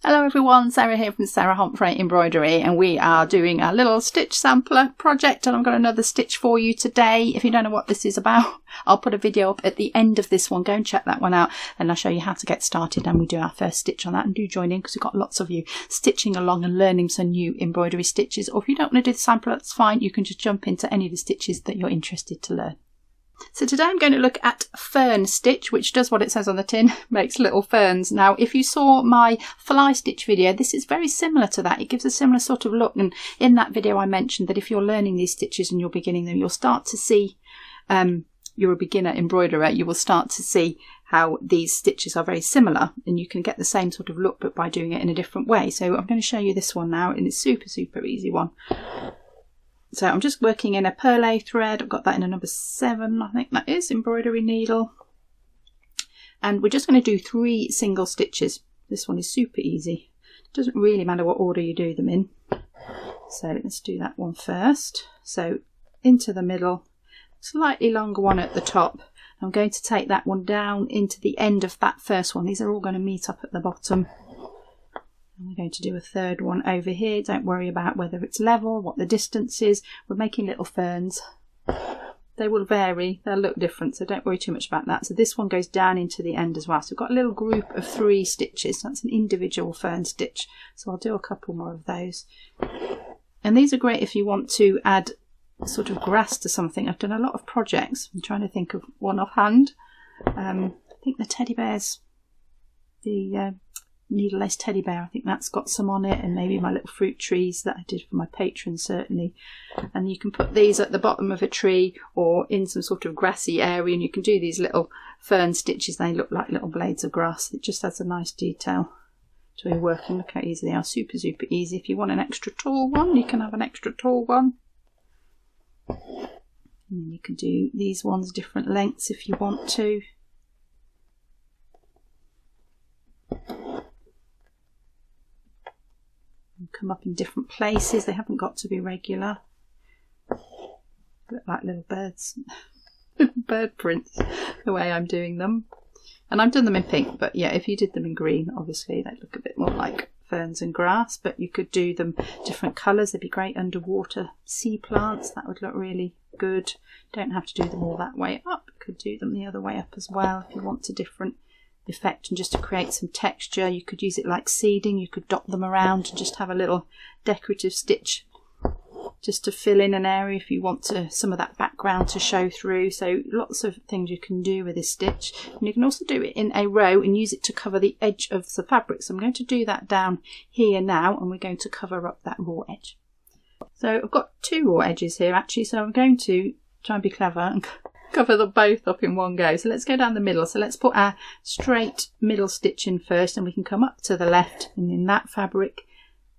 Hello everyone, Sarah here from Sarah Homfray Embroidery, and we are doing a little stitch sampler project, and I've got another stitch for you today. If you don't know what this is about, I'll put a video up at the end of this one. Go and check that one out and I'll show you how to get started, and we do our first stitch on that. And do join in because we've got lots of you stitching along and learning some new embroidery stitches. Or if you don't want to do the sampler, that's fine. You can just jump into any of the stitches that you're interested to learn. So today I'm going to look at fern stitch, which does what it says on the tin, makes little ferns. Now, if you saw my fly stitch video, this is very similar to that. It gives a similar sort of look, and in that video I mentioned that if you're learning these stitches and you're beginning them, you'll start to see, you're a beginner embroiderer, you will start to see how these stitches are very similar, and you can get the same sort of look but by doing it in a different way. So I'm going to show you this one now, and it's super easy one. So I'm just working in a perlé thread. I've got that in a number 7, I think that is, embroidery needle. And we're just going to do 3 single stitches. This one is super easy. It doesn't really matter what order you do them in. So let's do that one first. So into the middle, slightly longer one at the top. I'm going to take that one down into the end of that first one. These are all going to meet up at the bottom. We're going to do a third one over here. Don't worry about whether it's level, what the distance is. We're making little ferns. They will vary, they'll look different, so don't worry too much about that. So this one goes down into the end as well. So we've got a little group of 3 stitches. That's an individual fern stitch. So I'll do a couple more of those. And these are great if you want to add sort of grass to something. I've done a lot of projects. I'm trying to think of one offhand. I think the teddy bears, the needle lace teddy bear, I think that's got some on it, and maybe my little fruit trees that I did for my patrons certainly. And you can put these at the bottom of a tree or in some sort of grassy area, and you can do these little fern stitches. They look like little blades of grass. It just adds a nice detail to your work, and look how easy they are. Super easy. If you want an extra tall one, you can have an extra tall one. And then you can do these ones different lengths if you want to. Come up in different places. They haven't got to be regular. Look like little birds, bird prints, the way I'm doing them. And I've done them in pink, but yeah, if you did them in green, obviously they'd look a bit more like ferns and grass. But you could do them different colours. They'd be great underwater sea plants. That would look really good. Don't have to do them all that way up. You could do them the other way up as well if you want a different effect, and just to create some texture. You could use it like seeding. You could dot them around and just have a little decorative stitch just to fill in an area if you want to some of that background to show through. So lots of things you can do with this stitch, and you can also do it in a row and use it to cover the edge of the fabric. So I'm going to do that down here now, and we're going to cover up that raw edge. So I've got 2 raw edges here actually, so I'm going to try and be clever and cover them both up in one go. So let's go down the middle. So let's put our straight middle stitch in first, and we can come up to the left, and in that fabric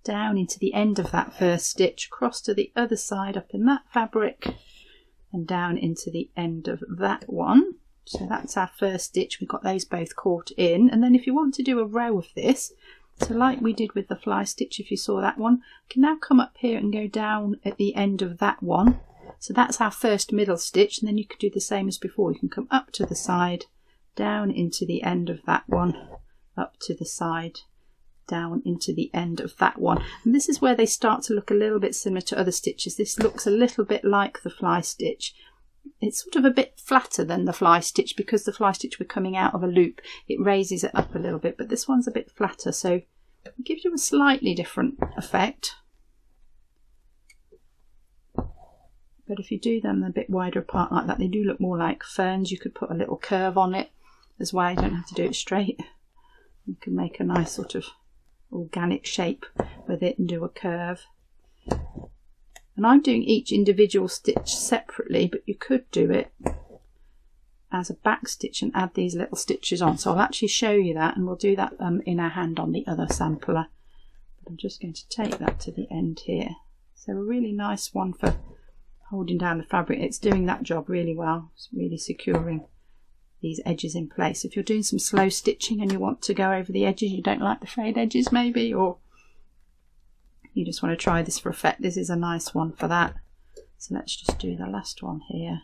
down into the end of that first stitch, across to the other side up in that fabric, and down into the end of that one. So that's our first stitch. We've got those both caught in. And then if you want to do a row of this, so like we did with the fly stitch, if you saw that one, you can now come up here and go down at the end of that one. So that's our first middle stitch, and then you could do the same as before. You can come up to the side, down into the end of that one, up to the side, down into the end of that one. And this is where they start to look a little bit similar to other stitches. This looks a little bit like the fly stitch. It's sort of a bit flatter than the fly stitch, because the fly stitch we're coming out of a loop, it raises it up a little bit, but this one's a bit flatter, so it gives you a slightly different effect. But if you do them a bit wider apart like that, they do look more like ferns. You could put a little curve on it as well. You don't have to do it straight. You can make a nice sort of organic shape with it and do a curve. And I'm doing each individual stitch separately, but you could do it as a back stitch and add these little stitches on. So I'll actually show you that, and we'll do that in our hand on the other sampler. But I'm just going to take that to the end here. So a really nice one for holding down the fabric. It's doing that job really well. It's really securing these edges in place. If you're doing some slow stitching and you want to go over the edges, you don't like the frayed edges maybe, or you just want to try this for effect, this is a nice one for that. So let's just do the last one here.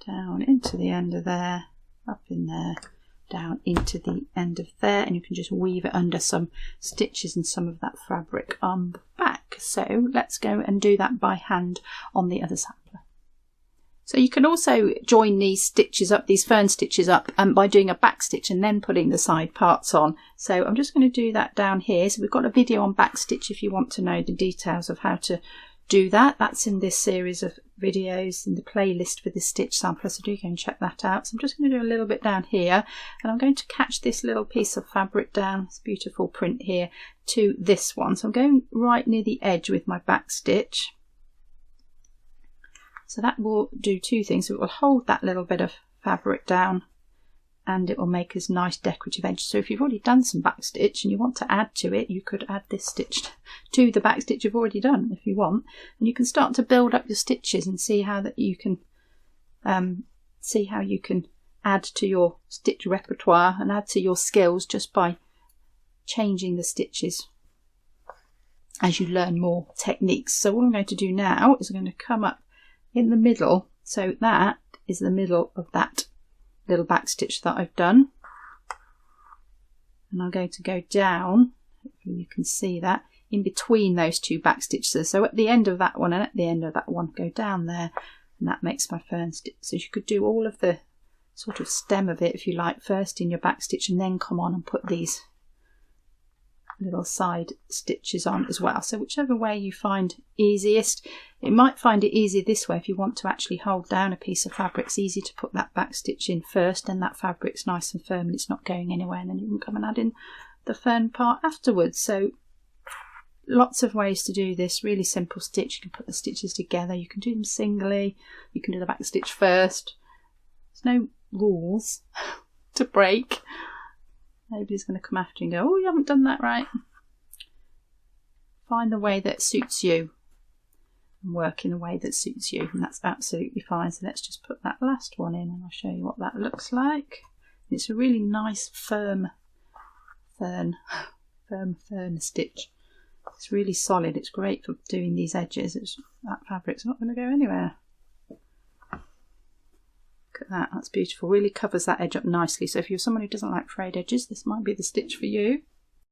Down into the end of there, up in there, down into the end of there, and you can just weave it under some stitches and some of that fabric on the back. So let's go and do that by hand on the other sampler. So you can also join these stitches up, these fern stitches up, by doing a back stitch and then putting the side parts on. So I'm just going to do that down here. So we've got a video on back stitch if you want to know the details of how to do that. That's in this series of videos in the playlist for this stitch sampler, so do go and check that out. So I'm just going to do a little bit down here, and I'm going to catch this little piece of fabric down, this beautiful print here, to this one. So I'm going right near the edge with my back stitch. So that will do two things. So it will hold that little bit of fabric down, and it will make this nice decorative edge. So if you've already done some back stitch and you want to add to it, you could add this stitch to the back stitch you've already done if you want, and you can start to build up your stitches and see how that you can add to your stitch repertoire and add to your skills just by changing the stitches as you learn more techniques. So what I'm going to do now is I'm going to come up in the middle, so that is the middle of that little back stitch that I've done, and I'm going to go down, hopefully you can see that, in between those two back stitches. So at the end of that one and at the end of that one, go down there, and that makes my fern stitch. So you could do all of the sort of stem of it, if you like, first in your back stitch, and then come on and put these little side stitches on as well. So whichever way you find easiest. It might find it easier this way if you want to actually hold down a piece of fabric. It's easy to put that back stitch in first, and that fabric's nice and firm and it's not going anywhere, and then you can come and add in the fern part afterwards. So lots of ways to do this, really simple stitch. You can put the stitches together, you can do them singly, you can do the back stitch first. There's no rules to break. Nobody's going to come after you and go, oh, you haven't done that right. Find the way that suits you and work in a way that suits you, and that's absolutely fine. So let's just put that last one in and I'll show you what that looks like. It's a really nice firm fern stitch. It's really solid. It's great for doing these edges. That fabric's not going to go anywhere. Look at that, that's beautiful. Really covers that edge up nicely. So if you're someone who doesn't like frayed edges, this might be the stitch for you.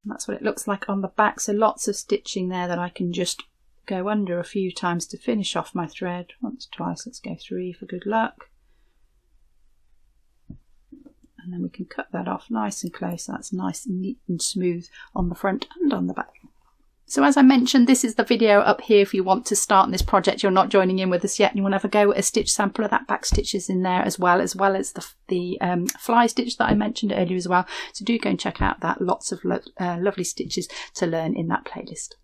And that's what it looks like on the back. So lots of stitching there that I can just go under a few times to finish off my thread. Once, twice, let's go 3 for good luck. And then we can cut that off nice and close. That's nice and neat and smooth on the front and on the back. So as I mentioned, this is the video up here if you want to start on this project. You're not joining in with us yet and you want to have a go at a stitch sampler. That back stitch is in there as well as the fly stitch that I mentioned earlier as well. So do go and check out that. Lots of lovely stitches to learn in that playlist.